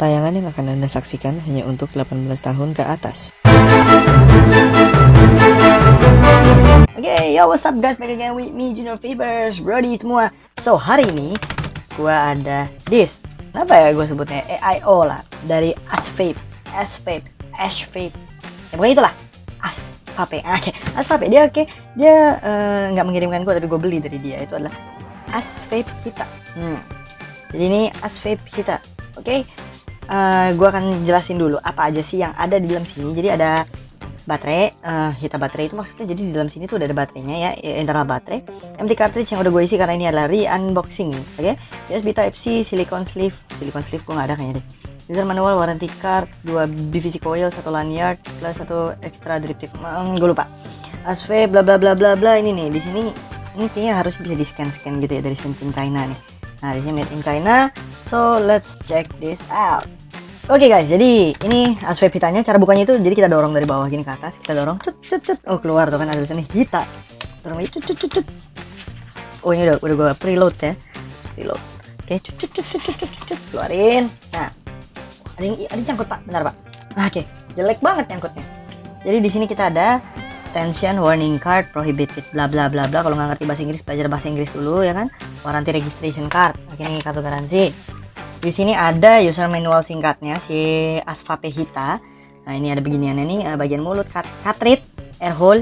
Tayangan yang akan Anda saksikan hanya untuk 18 tahun ke atas. Oke, yo what's up guys, back again with me Junior Fibers, Brody semua. So hari ini gua ada this, apa ya gue sebutnya, AIO lah, dari Asvape, ya pokoknya itulah, Asvape. Oke, Asvape dia nggak mengirimkan gue, tapi gue beli dari dia. Itu adalah Asvape Hita. Jadi ini Asvape Hita. Oke, gue akan jelasin dulu apa aja sih yang ada di dalam sini. Jadi ada baterai, Hita baterai itu maksudnya, jadi di dalam sini tuh udah ada baterainya ya, internal baterai, empty cartridge yang udah gue isi karena ini adalah re-unboxing. Oke, USB Type-C, silicone sleeve gue nggak ada kayaknya deh. User manual, warranty card, 2 BVC coil, 1 lanyard, plus 1 extra drip tip. Gue lupa. Asvape bla bla bla bla bla. Ini nih, di sini ini kayaknya harus bisa di scan gitu ya, dari made in China nih. Nah, di sini made in China. So let's check this out. Oke guys, jadi ini Asvape Hitanya. Cara bukanya itu, jadi kita dorong dari bawah gini ke atas, kita dorong, cut. Oh keluar tuh kan, ada tulisannya Hita. Dorong lagi, cut. Oh ini udah gue preload ya, reload. Oke, cut, keluarin. Nah, ada cangkut pak, benar pak. Oke, jelek banget cangkutnya. Jadi di sini kita ada attention warning card prohibited bla bla bla bla. Kalau nggak ngerti bahasa Inggris, belajar bahasa Inggris dulu ya kan. Warranty registration card. Oke, ini kartu garansi. Di sini ada user manual singkatnya si Asvape Hita. Nah ini ada beginiannya nih, bagian mulut, cartridge, air hole,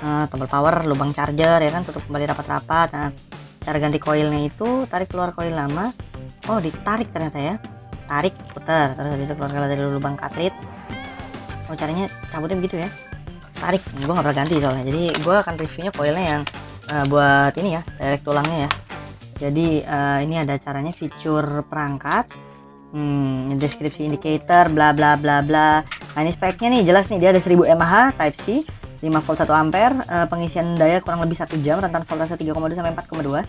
tombol power, lubang charger ya kan, tutup kembali rapat-rapat. Nah, cara ganti koilnya itu tarik keluar koil lama. Oh ditarik ternyata ya, tarik putar terus bisa keluar dari lubang cartridge. Oh caranya cabutnya begitu ya, tarik. Gue nggak pernah ganti soalnya, jadi gue akan reviewnya koilnya yang buat ini ya, direct tulangnya ya. Jadi ini ada caranya, fitur perangkat, deskripsi indikator, bla bla bla bla. Nah ini speknya nih jelas nih, dia ada 1000 mAh Type C, 5 volt 1 ampere, pengisian daya kurang lebih 1 jam, rentan voltase 3,2 sampai 4,2,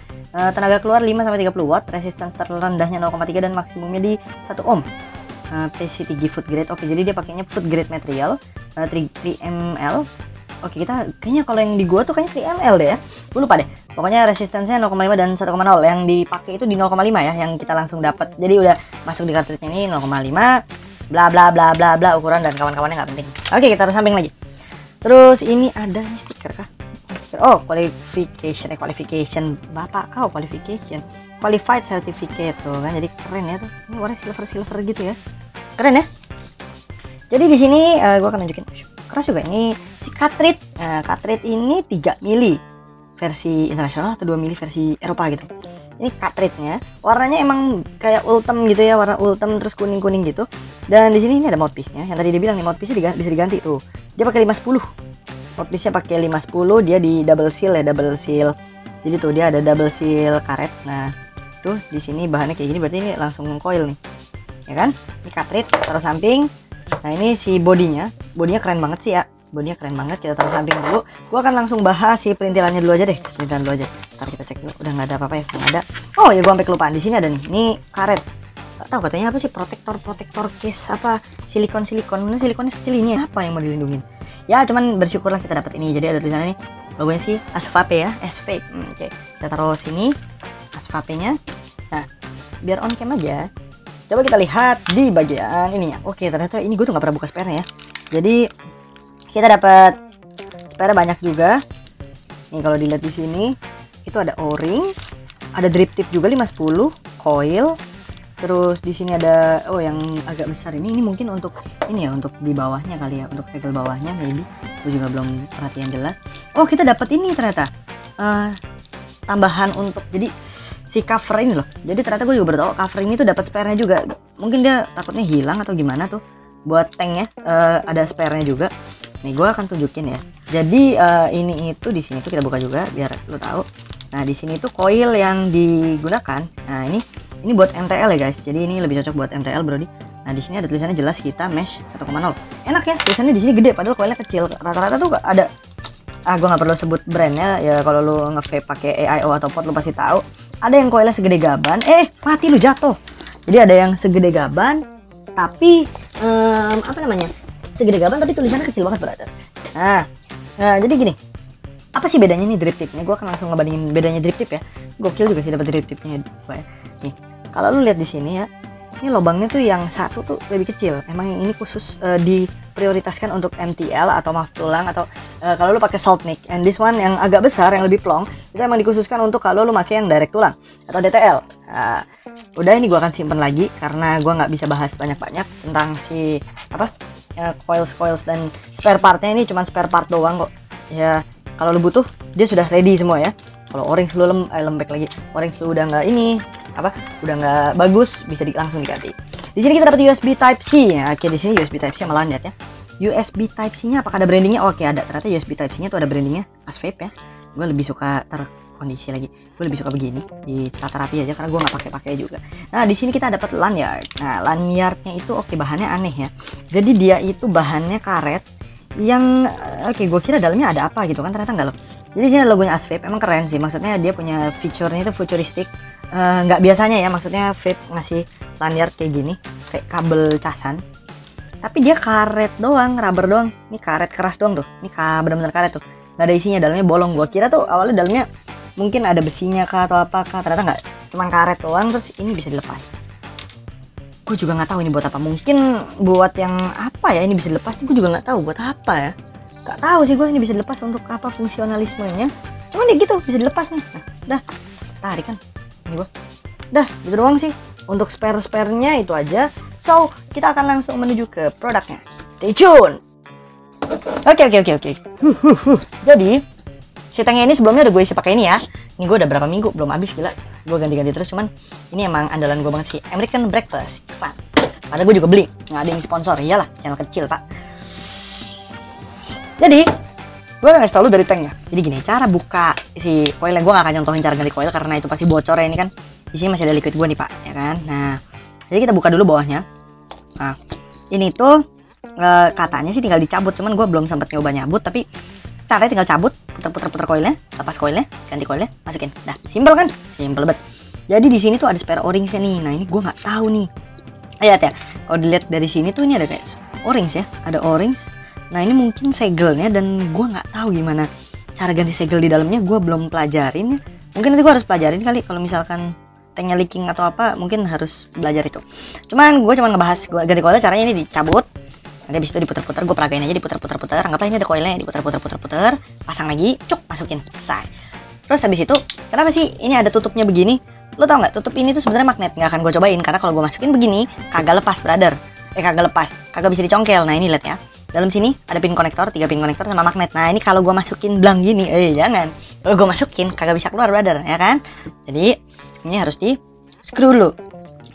tenaga keluar 5 sampai 30 watt, resistance terrendahnya 0,3 dan maksimumnya di 1 ohm. PCTG food grade. Oke, jadi dia pakainya food grade material, 3 ml. Oke, kita kayaknya kalau yang di gua tuh kayaknya 3 ml deh ya. Gue lupa deh. Pokoknya resistansinya 0,5 dan 1,0. Yang dipakai itu di 0,5 ya, yang kita langsung dapat. Jadi udah masuk di cartridge ini 0,5 bla bla bla bla bla, ukuran dan kawan-kawannya nggak penting. Oke, kita taruh samping lagi. Terus ini ada nih stiker kah? Oh, qualification. Bapak kau qualification. Qualified certificate tuh kan. Jadi keren ya tuh. Ini warna silver gitu ya. Keren ya. Jadi di sini gua akan nunjukin. Keras juga ini si cartridge. Nah, cartridge ini 3 mili versi internasional atau 2 mili versi Eropa gitu. Ini cartridge-nya warnanya emang kayak ultem gitu ya, warna ultem terus kuning-kuning gitu. Dan di sini ini ada mouthpiece-nya. Yang tadi dia bilang nih mouthpiece-nya bisa diganti tuh. Dia pakai 510. Mouthpiece-nya pakai 510, dia di double seal ya, double seal. Jadi tuh dia ada double seal karet. Nah, tuh di sini bahannya kayak gini, berarti ini langsung coil nih. Ya kan? Ini cartridge, taruh samping. Nah ini si bodinya keren banget sih ya, bodinya keren banget. Kita taruh samping dulu. Gua akan langsung bahas si perintilannya dulu aja deh, perintilan dulu aja. Ntar kita cek dulu, udah nggak ada apa-apa ya, nggak ada. Oh ya, gua sampai kelupaan. Di sini ada nih, ini karet. Gak tahu katanya apa sih, protektor case apa, silikon. Mana silikonnya kecil ini, apa yang mau dilindungin? Ya cuman bersyukurlah kita dapat ini. Jadi ada tulisannya nih, logonya sih Asvape ya, Asvape. Oke, kita taruh sini Asvape-nya. Nah, biar on cam aja. Coba kita lihat di bagian ininya. Oke, ternyata ini gue tuh nggak pernah buka spare-nya ya. Jadi kita dapat spare banyak juga. Nih kalau dilihat di sini itu ada O-ring, ada drip tip juga 510, coil. Terus di sini ada yang agak besar ini mungkin untuk ini ya, untuk di bawahnya kali ya, untuk segel bawahnya maybe. Gue juga belum perhatian jelas. Oh, kita dapat ini ternyata. Tambahan untuk jadi si cover ini loh. Jadi ternyata gue juga baru tahu cover ini tuh dapat spare-nya juga. Mungkin dia takutnya hilang atau gimana tuh. Buat tanknya ada spare-nya juga. Nih gue akan tunjukin ya. Jadi ini itu di sini tuh kita buka juga biar lo tahu. Nah di sini tuh coil yang digunakan. Nah ini buat MTL ya guys. Jadi ini lebih cocok buat MTL Brody. Nah di sini ada tulisannya jelas Hita mesh 1,0. Enak ya, tulisannya di sini gede padahal coilnya kecil. Rata-rata tuh ada. Gue nggak perlu sebut brandnya ya, kalau lu nge-vape pakai AIO atau pot lu pasti tahu. Ada yang coilnya segede gaban, mati lu jatuh. Jadi ada yang segede gaban, tapi segede gaban tapi tulisannya kecil banget brother. Nah jadi gini, apa sih bedanya nih drip tipnya? Gue akan langsung ngebandingin bedanya drip tip ya. Gokil juga sih dapat drip tipnya. Nih, kalau lu lihat di sini ya, Ini lubangnya tuh yang satu tuh lebih kecil. Emang yang ini khusus diprioritaskan untuk MTL atau maaf tulang, atau kalau lu pakai salt nick. And this one yang agak besar, yang lebih plong, itu emang dikhususkan untuk kalau lu pakai yang direct tulang atau DTL. Nah, udah ini gua akan simpen lagi karena gua nggak bisa bahas banyak-banyak tentang si coils dan spare partnya. Ini cuma spare part doang kok. Ya kalau lu butuh dia sudah ready semua ya. Kalau orange lu lembek lagi, orange lu udah nggak udah nggak bagus, bisa langsung diganti. Di sini kita dapat USB Type C ya. Oke, di sini USB Type C malah lihat ya. USB Type C-nya apakah ada brandingnya? Oke, ada. Ternyata USB Type C-nya tuh ada brandingnya ASVAPE ya. Gue lebih suka terkondisi lagi. Gue lebih suka begini, di tata rapi aja karena gue nggak pakai juga. Nah, di sini kita dapat lanyard. Nah, lanyardnya itu oke, bahannya aneh ya. Jadi dia itu bahannya karet yang oke, gue kira dalamnya ada apa gitu kan, ternyata enggak loh. Jadi sini logonya ASVAPE, emang keren sih. Maksudnya dia punya fiturnya itu futuristik. Nggak biasanya ya, maksudnya vape ngasih lanyard kayak gini, kayak kabel casan. Tapi dia karet doang, rubber doang. Ini karet keras doang tuh. Ini bener-bener karet tuh. Nggak ada isinya, dalamnya bolong. Gua kira tuh awalnya dalamnya mungkin ada besinya kah atau apa kah. Ternyata nggak, cuman karet doang. Terus ini bisa dilepas. Gue juga nggak tahu ini buat apa. Mungkin buat yang apa ya ini bisa dilepas. Gue juga nggak tahu buat apa ya. Nggak tahu sih gue ini bisa dilepas untuk apa fungsionalismenya. Cuman ya gitu, bisa dilepas nih. Nah, udah tarik kan. Ini gue. Dah, gitu doang sih. Untuk spare-sparenya itu aja. So, kita akan langsung menuju ke produknya. Stay tune. Oke. Jadi, si tanknya ini sebelumnya udah gue isi pakai ini ya. Ini gue udah berapa minggu belum habis, gila. Gue ganti-ganti terus, cuman ini emang andalan gue banget sih. American Breakfast. Pak. Padahal gue juga beli. Nggak ada yang sponsor. Iyalah, channel kecil, Pak. Jadi, gue akan ngasih tau lu dari tanknya. Jadi gini, cara buka si coilnya. Gue gak akan nyontohin cara ganti coil karena itu pasti bocor ya. Ini kan di sini masih ada liquid gue nih Pak, ya kan. Nah, jadi kita buka dulu bawahnya. Nah, ini tuh katanya sih tinggal dicabut, cuman gue belum sempat nyoba nyabut. Tapi caranya tinggal cabut, putar coilnya, lepas coilnya, ganti coilnya, masukin. Nah, simpel kan? Simpel banget. Jadi di sini tuh ada spare O-ringsnya nih. Nah, ini gue nggak tahu nih. Lihat ya, kalau dilihat dari sini tuh ini ada kayak O-rings ya, ada O-rings. Nah, ini mungkin segelnya dan gue nggak tahu gimana cara ganti segel di dalamnya. Gue belum pelajarin ya. Mungkin nanti gue harus pelajarin kali kalau misalkan tanknya leaking atau apa, mungkin harus belajar itu. Cuman gue ngebahas ganti coilnya, caranya ini dicabut. Nanti habis itu diputar-putar, gue peragain aja diputar-putar. Anggaplah ini ada coilnya, diputar-putar, pasang lagi, cuk, masukin, selesai. Terus habis itu, kenapa sih ini ada tutupnya begini? Lo tau nggak? Tutup ini tuh sebenarnya magnet. Nggak akan gue cobain karena kalau gue masukin begini, kagak lepas, brother. Kagak bisa dicongkel. Nah, ini lihat ya. Dalam sini ada pin konektor, 3 pin konektor sama magnet. Nah, ini kalau gue masukin blang gini, jangan. Kalau gue masukin kagak bisa keluar, brother, ya kan? Jadi ini harus di screw dulu.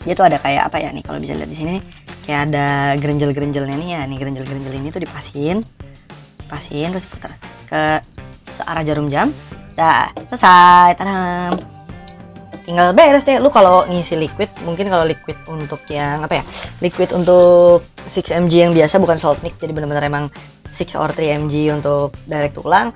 Dia tuh ada kayak apa ya nih? Kalau bisa lihat di sini nih, kayak ada gerenjel-gerenjelnya nih ya. Nih gerenjel-gerenjel ini tuh dipasin terus putar ke searah jarum jam. Dah, selesai. Tadam. Tinggal beres deh. Lu kalau ngisi liquid, mungkin kalau liquid untuk yang apa ya, liquid untuk 6mg yang biasa, bukan salt nick, jadi benar-benar emang 6 or 3mg untuk direct tulang,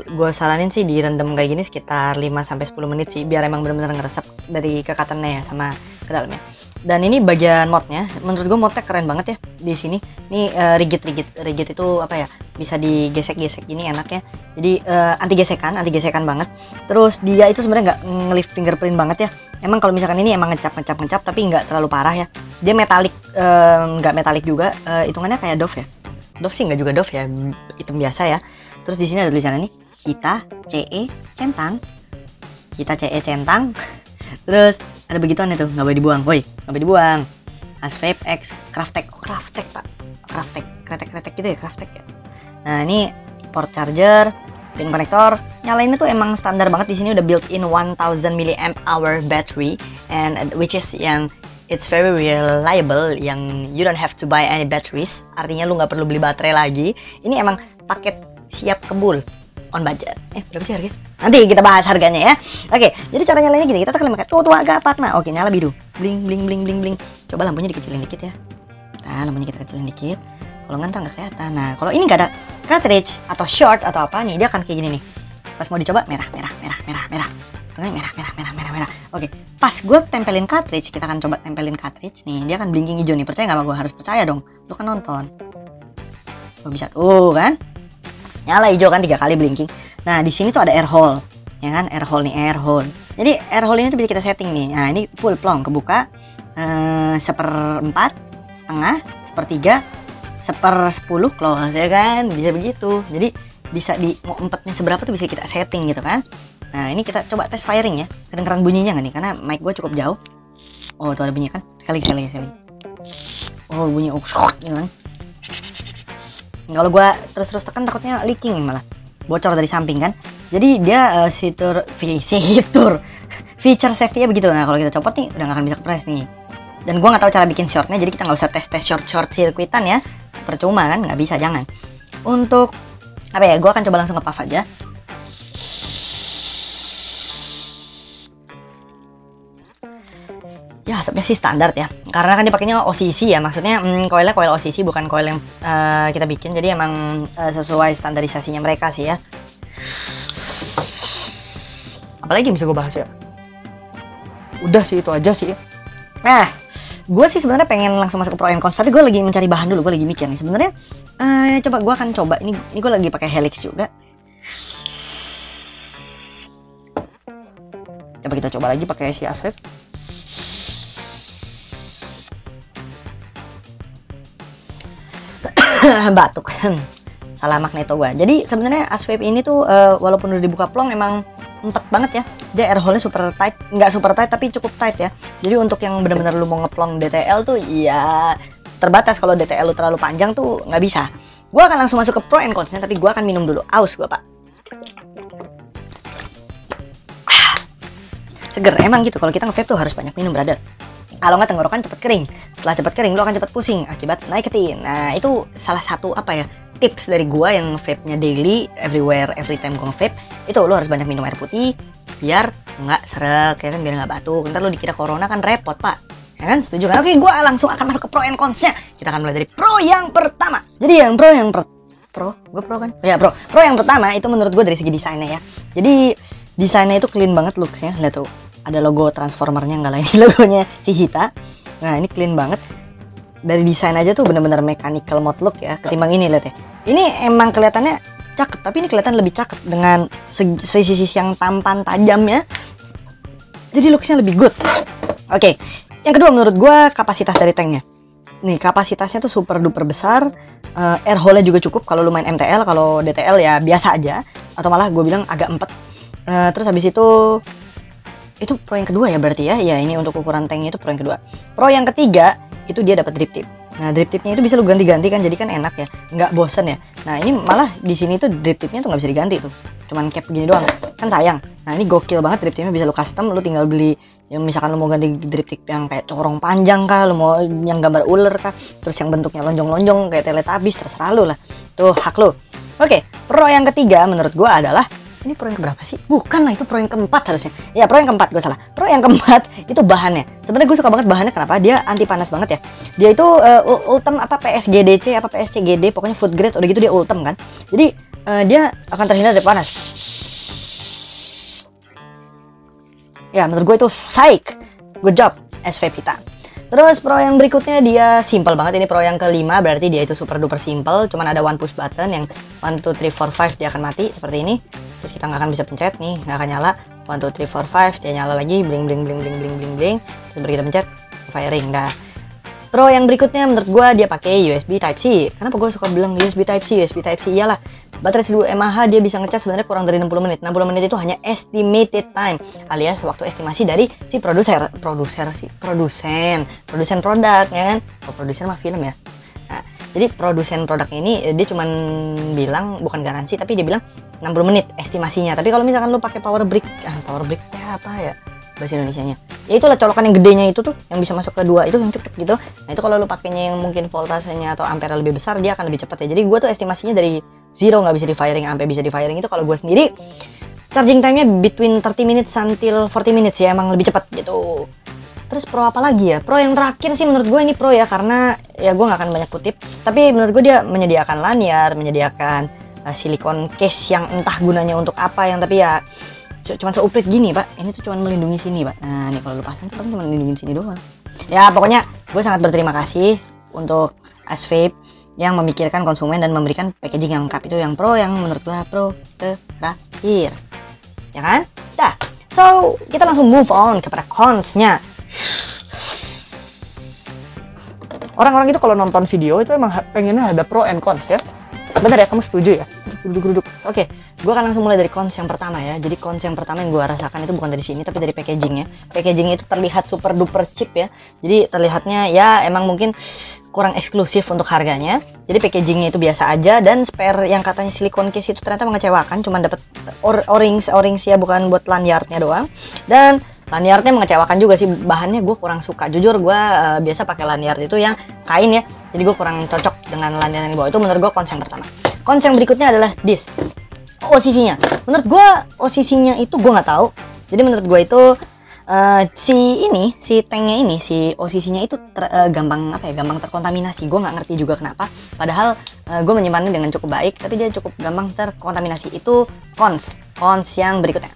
gue saranin sih direndam kayak gini sekitar 5-10 menit sih, biar emang benar-benar ngeresep dari kekatannya ya sama ke dalamnya. Dan ini bagian modnya, menurut gue modnya keren banget ya di sini. Ini rigid itu apa ya, bisa digesek-gesek gini enaknya. Jadi anti gesekan banget. Terus dia itu sebenarnya nggak ngelift fingerprint banget ya. Emang kalau misalkan ini emang ngecap tapi nggak terlalu parah ya. Dia metalik, nggak metalik juga, hitungannya kayak Dove ya. Dove sih nggak juga Dove ya, hitam biasa ya. Terus di sini ada tulisannya nih, Kita CE Centang. Terus ada begituan itu, nggak boleh dibuang, woi, nggak boleh dibuang. ASVAPE X Kraftek, Kraftek Pak, kretek gitu ya, Kraftek ya. Nah, ini port charger, pin konektor, nyalainnya tuh emang standar banget. Di sini udah built-in 1000 mAh battery, and which is yang it's very reliable, yang you don't have to buy any batteries. Artinya lu nggak perlu beli baterai lagi. Ini emang paket siap kebul. On budget. Berapa sih harganya? Nanti kita bahas harganya ya. Oke, jadi cara nyalainnya gini. Kita tekan pakai tuh agak patna. Oke, nyala biru. Bling. Coba lampunya dikecilin dikit ya. Nah, lampunya kita kecilin dikit. Kalau nggak kelihatan. Nah, kalau ini nggak ada cartridge atau short atau apa nih, dia akan kayak gini nih. Pas mau dicoba merah. Merah. Oke, pas gue tempelin cartridge, kita akan coba tempelin cartridge nih. Dia akan blinking hijau nih. Percaya nggak sama gue? Harus percaya dong. Lu kan nonton. Gue bisa tuh kan? Nyala hijau kan 3 kali blinking. Nah, di sini tuh ada air hole, ya kan? Air hole. Jadi air hole ini tuh bisa kita setting nih. Nah, ini full plong kebuka. 1/4, setengah, 1/3, 1/10 close ya kan, bisa begitu. Jadi bisa di mau empatnya seberapa tuh bisa kita setting gitu kan. Nah ini kita coba tes firing ya, kedengeran bunyinya nggak nih, karena mic gue cukup jauh. Oh tuh ada bunyi kan, sekali. Oh bunyi gitu kan. Kalau gue terus tekan takutnya leaking, malah bocor dari samping kan. Jadi dia feature safety-nya begitu. Nah kalau kita copot nih udah nggak akan bisa kepres nih. Dan gue nggak tahu cara bikin shortnya, jadi kita nggak usah tes short sirkuitan ya, percuma kan, nggak bisa, jangan. Untuk apa ya, gue akan coba langsung nge-puff aja. Ya asapnya sih standar ya, karena kan dipakainya OCC ya, maksudnya coilnya coil OCC bukan coil yang kita bikin, jadi emang sesuai standarisasinya mereka sih ya. Apalagi yang bisa gue bahas ya, udah sih itu aja sih. Nah gue sih sebenarnya pengen langsung masuk ke pro and cons, tapi gue lagi mencari bahan dulu, gue lagi mikir nih sebenarnya. Coba gue akan coba ini gue lagi pakai helix juga. Coba kita coba lagi pakai si Asvape. Batuk. Salah magneto gua. Jadi sebenarnya Asvape ini tuh walaupun udah dibuka plong emang empet banget ya. Dia air hole-nya super tight, nggak super tight tapi cukup tight ya. Jadi untuk yang benar-benar lu mau ngeplong DTL tuh ya terbatas. Kalau DTL lu terlalu panjang tuh nggak bisa. Gua akan langsung masuk ke pro and cons-nya, tapi gua akan minum dulu. Aus gua, Pak. Seger emang gitu, kalau kita nge-vape tuh harus banyak minum, brother. Kalau nggak tenggorokan cepet kering. Setelah cepet kering, lo akan cepet pusing akibat nikotin. Nah itu salah satu apa ya, tips dari gua yang vape-nya daily, everywhere, every time gua nge-vape. Itu lo harus banyak minum air putih biar nggak srek ya kan, biar nggak batuk. Ntar lo dikira corona kan repot, Pak. Ya kan, setuju kan? Oke, gua langsung akan masuk ke pro and cons-nya. Kita akan mulai dari pro yang pertama. Jadi yang pro gue pro kan? Ya pro yang pertama itu menurut gue dari segi desainnya ya. Jadi desainnya itu clean banget looks-nya. Lihat tuh, ada logo transformernya, nggak lain logonya si Hita. Nah ini clean banget. Dari desain aja tuh bener-bener mechanical mode look ya. Ketimbang ini lihat ya. Ini emang kelihatannya cakep, tapi ini kelihatan lebih cakep dengan sisi yang tampan tajam ya. Jadi looksnya lebih good. Oke. Yang kedua menurut gue kapasitas dari tanknya. Nih kapasitasnya tuh super duper besar. Air hole-nya juga cukup kalau lu main MTL. Kalau DTL ya biasa aja. Atau malah gue bilang agak empet. Terus habis itu pro yang kedua ya berarti ya. Ya ini untuk ukuran tanknya itu pro yang kedua. Pro yang ketiga itu dia dapat drip tip. Nah drip tipnya itu bisa lu ganti-ganti kan, jadi kan enak ya, nggak bosen ya. Nah ini malah di sini tuh drip tipnya tuh nggak bisa diganti tuh, cuman cap begini doang, kan sayang. Nah ini gokil banget, drip tipnya bisa lu custom, lu tinggal beli. Ya misalkan lu mau ganti drip tip yang kayak corong panjang kah, lu mau yang gambar ular kah, terus yang bentuknya lonjong-lonjong kayak Teletubbies, terserah lu lah. Tuh hak lu. Oke, pro yang ketiga menurut gua adalah, ini pro yang keberapa sih? Bukan lah, itu pro yang keempat harusnya. Ya pro yang keempat, gue salah. Pro yang keempat itu bahannya. Sebenarnya gue suka banget bahannya, kenapa? Dia anti panas banget ya. Dia itu Ultem apa PSGDC apa PSCGD, pokoknya food grade, udah gitu dia Ultem kan. Jadi dia akan terhindar dari panas. Ya menurut gue itu psych. Good job Asvape Hita. Terus pro yang berikutnya dia simple banget. Ini pro yang kelima, berarti dia itu super duper simple. Cuman ada one push button yang 1, 2, 3, 4, 5 dia akan mati seperti ini. Terus kita nggak akan bisa pencet nih, nggak akan nyala. 1, 2, 3, 4, 5 dia nyala lagi, bling bling bling bling bling bling bling. Terus baru kita pencet firing. Dah. Pro yang berikutnya menurut gua dia pakai USB Type C. Kenapa gua suka bilang USB Type C? USB Type C iyalah. Baterai 1000 mAh dia bisa ngecas sebenarnya kurang dari 60 menit. 60 menit itu hanya estimated time, alias waktu estimasi dari si produsen produk ya kan. Oh, produsen mah film ya. Nah, jadi produsen produk ini dia cuman bilang, bukan garansi tapi dia bilang 60 menit estimasinya. Tapi kalau misalkan lu pakai power brick ya apa ya bahasa Indonesianya? Ya itulah colokan yang gedenya itu tuh yang bisa masuk ke dua itu yang cuk gitu. Nah itu kalau lu pakainya yang mungkin voltasenya atau ampere lebih besar dia akan lebih cepat ya. Jadi gua tuh estimasinya dari 0 nggak bisa di firing sampai bisa di firing itu kalau gua sendiri charging time-nya between 30 minutes until 40 minutes ya, emang lebih cepat gitu. Terus pro apa lagi ya? Pro yang terakhir sih menurut gue ini pro ya, karena ya gue nggak akan banyak kutip. Tapi menurut gue dia menyediakan lanyard, menyediakan silikon case yang entah gunanya untuk apa, yang tapi ya cuma seuprit gini pak. Ini tuh cuma melindungi sini pak. Nah ini kalau lu pasang tuh cuma melindungi sini doang. Ya pokoknya gue sangat berterima kasih untuk Asvape yang memikirkan konsumen dan memberikan packaging yang lengkap. Itu yang pro, yang menurut gue pro terakhir. Ya kan? Dah. So kita langsung move on kepada cons-nya. Orang-orang itu kalau nonton video itu emang pengennya ada pro and cons ya. Bener ya, kamu setuju ya? Duduk. Oke, gue akan langsung mulai dari cons yang pertama ya. Jadi cons yang pertama yang gue rasakan itu bukan dari sini, tapi dari packagingnya. Packagingnya itu terlihat super duper cheap ya. Jadi terlihatnya ya emang mungkin kurang eksklusif untuk harganya. Jadi packagingnya itu biasa aja, dan spare yang katanya silicone case itu ternyata mengecewakan. Cuman dapat o-rings ya, bukan buat lanyardnya doang. Dan lanyardnya mengecewakan juga sih, bahannya gue kurang suka. Jujur gue biasa pakai lanyard itu yang kain ya, jadi gue kurang cocok dengan lanyard yang di bawah. Itu menurut gue cons yang pertama. Cons yang berikutnya adalah this OCC-nya. Menurut gue OCC-nya itu gue nggak tahu. Jadi menurut gue itu si tanknya ini, si OCC-nya itu gampang terkontaminasi. Gue nggak ngerti juga kenapa. Padahal gue menyimpannya dengan cukup baik, tapi dia cukup gampang terkontaminasi. Itu cons yang berikutnya.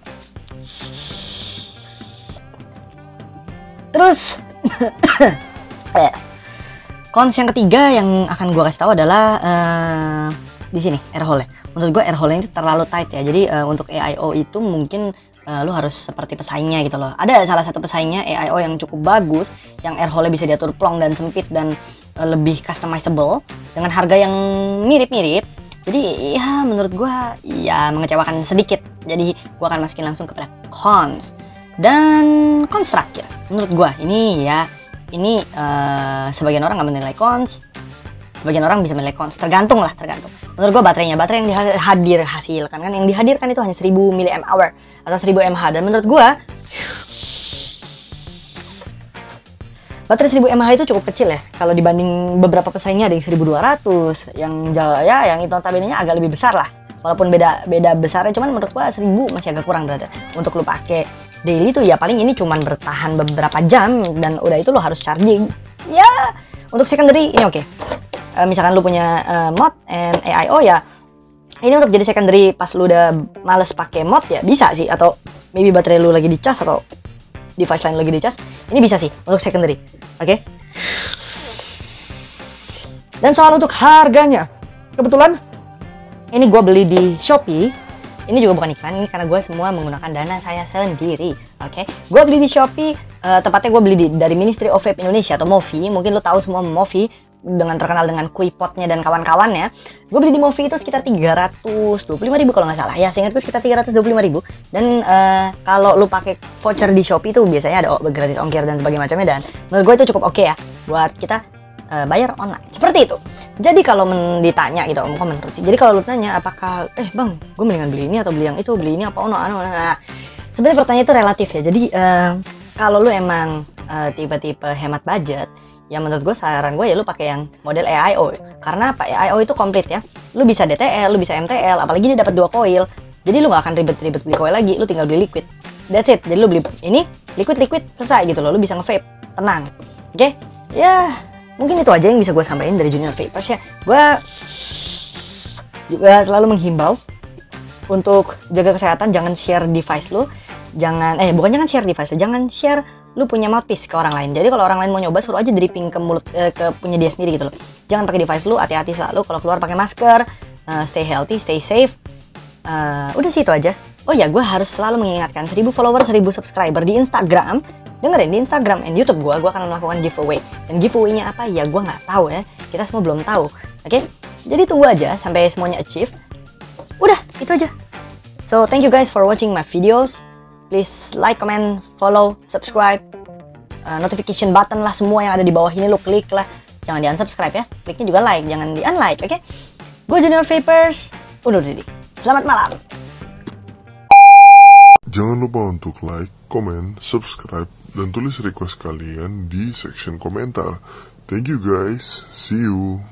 Terus cons yang ketiga yang akan gue kasih tahu adalah di sini air hole. Menurut gue air hole ini terlalu tight ya. Jadi untuk AIO itu mungkin lu harus seperti pesaingnya gitu loh. Ada salah satu pesaingnya AIO yang cukup bagus, yang air hole bisa diatur plong dan sempit dan lebih customizable dengan harga yang mirip-mirip. Jadi ya menurut gue ya mengecewakan sedikit. Jadi gue akan masukin langsung kepada cons. Dan cons terakhir menurut gue ini sebagian orang nggak menilai cons, sebagian orang bisa menilai cons, tergantung. Menurut gue baterai yang dihasilkan kan, yang dihadirkan itu hanya 1000 mAh atau 1000 mAh, dan menurut gue baterai 1000 mAh itu cukup kecil ya kalau dibanding beberapa pesaingnya. Ada yang 1200, yang itu notabene-nya agak lebih besar lah, walaupun beda besarnya, cuman menurut gua 1000 masih agak kurang berada untuk lu pakai daily tuh. Ya paling ini cuman bertahan beberapa jam dan udah itu lo harus charging ya. Untuk secondary ini oke. Misalkan lu punya mod and AIO ya, ini untuk jadi secondary pas lu udah males pakai mod ya bisa sih, atau maybe baterai lu lagi dicas atau device lain lagi dicas, ini bisa sih untuk secondary. Oke. Dan soal untuk harganya, kebetulan ini gue beli di Shopee. Ini juga bukan iklan, ini karena gue semua menggunakan dana saya sendiri. Oke. Gue beli di Shopee, tepatnya gue beli dari Ministry of Vape Indonesia atau Movi. Mungkin lo tahu semua Movi, dengan terkenal dengan Quipotnya dan kawan-kawannya. Gue beli di Movi itu sekitar 325.000 kalau nggak salah. Ya, seingat gue sekitar 325.000. Dan kalau lo pakai voucher di Shopee itu biasanya ada gratis ongkir dan sebagainya macamnya. Dan menurut gue itu cukup oke ya buat kita bayar online. Seperti itu. Jadi kalau ditanya gitu, menurut sih. Jadi kalau lu tanya apakah bang, gue mendingan beli ini atau beli yang itu, beli ini apa nah, sebenarnya pertanyaan itu relatif ya. Jadi kalau lu emang tipe-tipe hemat budget, ya menurut gue saran gue ya lu pakai yang model AIO. Karena apa? AIO itu komplit ya. Lu bisa DTL, lu bisa MTL, apalagi dia dapat 2 coil. Jadi lu nggak akan ribet-ribet beli coil lagi, lu tinggal beli liquid. That's it. Jadi lu beli ini liquid selesai gitu loh. Lu bisa nge-vape, tenang. Oke? Ya, mungkin itu aja yang bisa gue sampaikan dari Junior Vapers ya. Gue juga selalu menghimbau untuk jaga kesehatan, jangan share device lu. Jangan share device lu, jangan share lu punya mouthpiece ke orang lain. Jadi kalau orang lain mau nyoba, suruh aja dripping ke mulut ke punya dia sendiri gitu loh. Jangan pakai device lu, hati-hati selalu kalau keluar pakai masker, stay healthy, stay safe. Udah sih itu aja. Oh ya, gue harus selalu mengingatkan 1000 follower, 1000 subscriber di Instagram. Dengerin di Instagram dan YouTube gue akan melakukan giveaway. Dan giveaway-nya apa ya gue nggak tahu ya. Kita semua belum tahu. Oke? Jadi tunggu aja sampai semuanya achieve. Udah, itu aja. So, thank you guys for watching my videos. Please like, comment, follow, subscribe. Notification button lah semua yang ada di bawah ini lo klik lah. Jangan di-unsubscribe ya. Kliknya juga like, jangan di-unlike, oke? Gue Junior Vapers. Undur diri. Selamat malam. Jangan lupa untuk like, komen, subscribe, dan tulis request kalian di section komentar. Thank you guys, see you.